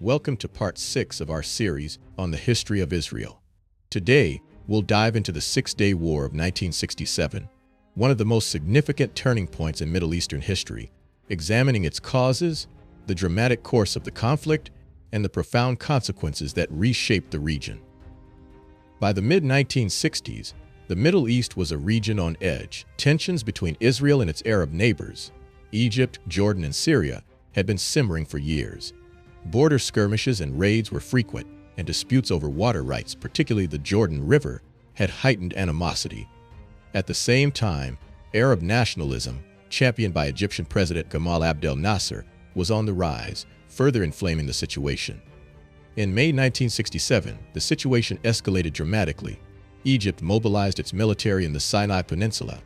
Welcome to part 6 of our series on the history of Israel. Today, we'll dive into the Six-Day War of 1967, one of the most significant turning points in Middle Eastern history, examining its causes, the dramatic course of the conflict, and the profound consequences that reshaped the region. By the mid-1960s, the Middle East was a region on edge. Tensions between Israel and its Arab neighbors, Egypt, Jordan, and Syria, had been simmering for years. Border skirmishes and raids were frequent, and disputes over water rights, particularly the Jordan River, had heightened animosity. At the same time, Arab nationalism, championed by Egyptian President Gamal Abdel Nasser, was on the rise, further inflaming the situation. In May 1967, the situation escalated dramatically. Egypt mobilized its military in the Sinai Peninsula,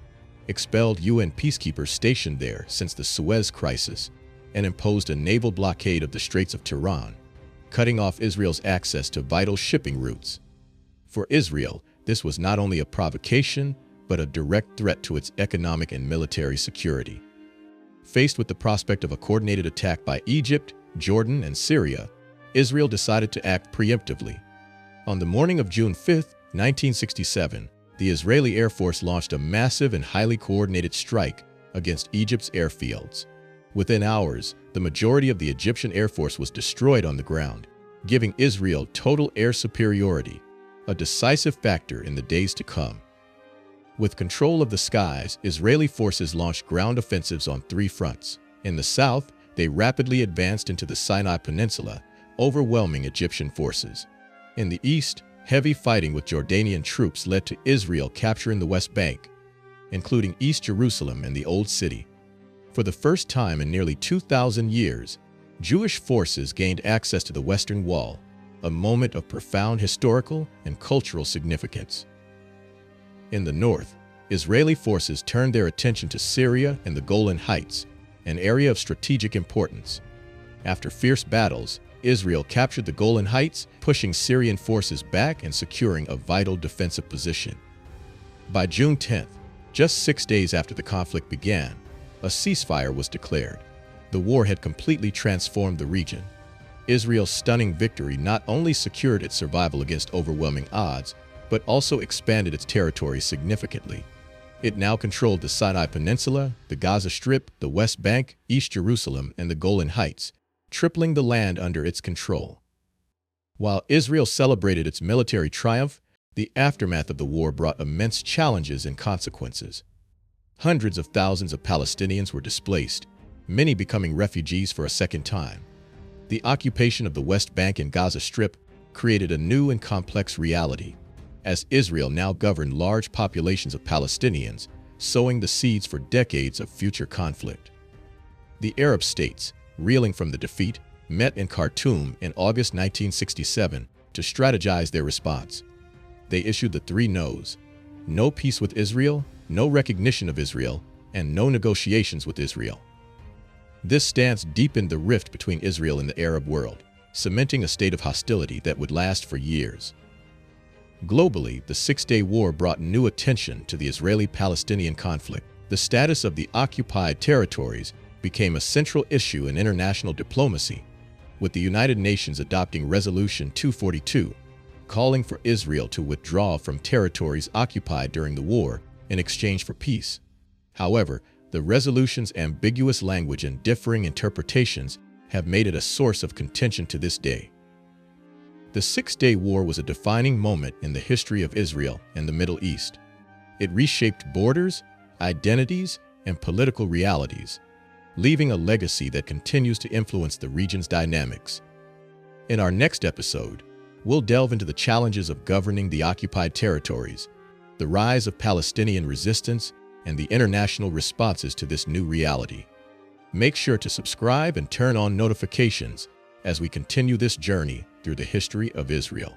expelled UN peacekeepers stationed there since the Suez Crisis, and imposed a naval blockade of the Straits of Tiran, cutting off Israel's access to vital shipping routes. For Israel, this was not only a provocation, but a direct threat to its economic and military security. Faced with the prospect of a coordinated attack by Egypt, Jordan, and Syria, Israel decided to act preemptively. On the morning of June 5, 1967, the Israeli Air Force launched a massive and highly coordinated strike against Egypt's airfields. Within hours, the majority of the Egyptian Air Force was destroyed on the ground, giving Israel total air superiority, a decisive factor in the days to come. With control of the skies, Israeli forces launched ground offensives on 3 fronts. In the south, they rapidly advanced into the Sinai Peninsula, overwhelming Egyptian forces. In the east, heavy fighting with Jordanian troops led to Israel capturing the West Bank, including East Jerusalem and the Old City. For the first time in nearly 2,000 years, Jewish forces gained access to the Western Wall, a moment of profound historical and cultural significance. In the north, Israeli forces turned their attention to Syria and the Golan Heights, an area of strategic importance. After fierce battles, Israel captured the Golan Heights, pushing Syrian forces back and securing a vital defensive position. By June 10th, just 6 days after the conflict began, a ceasefire was declared. The war had completely transformed the region. Israel's stunning victory not only secured its survival against overwhelming odds, but also expanded its territory significantly. It now controlled the Sinai Peninsula, the Gaza Strip, the West Bank, East Jerusalem, and the Golan Heights, tripling the land under its control. While Israel celebrated its military triumph, the aftermath of the war brought immense challenges and consequences. Hundreds of thousands of Palestinians were displaced, many becoming refugees for a second time. The occupation of the West Bank and Gaza Strip created a new and complex reality, as Israel now governed large populations of Palestinians, sowing the seeds for decades of future conflict. The Arab states, reeling from the defeat, met in Khartoum in August 1967 to strategize their response. They issued the 3 no's: no peace with Israel, no recognition of Israel, and no negotiations with Israel. This stance deepened the rift between Israel and the Arab world, cementing a state of hostility that would last for years. Globally, the Six-Day War brought new attention to the Israeli-Palestinian conflict. The status of the occupied territories became a central issue in international diplomacy, with the United Nations adopting Resolution 242, calling for Israel to withdraw from territories occupied during the war in exchange for peace. However, the resolution's ambiguous language and differing interpretations have made it a source of contention to this day. The Six-Day War was a defining moment in the history of Israel and the Middle East. It reshaped borders, identities, and political realities, leaving a legacy that continues to influence the region's dynamics. In our next episode, we'll delve into the challenges of governing the occupied territories, the rise of Palestinian resistance, and the international responses to this new reality. Make sure to subscribe and turn on notifications as we continue this journey through the history of Israel.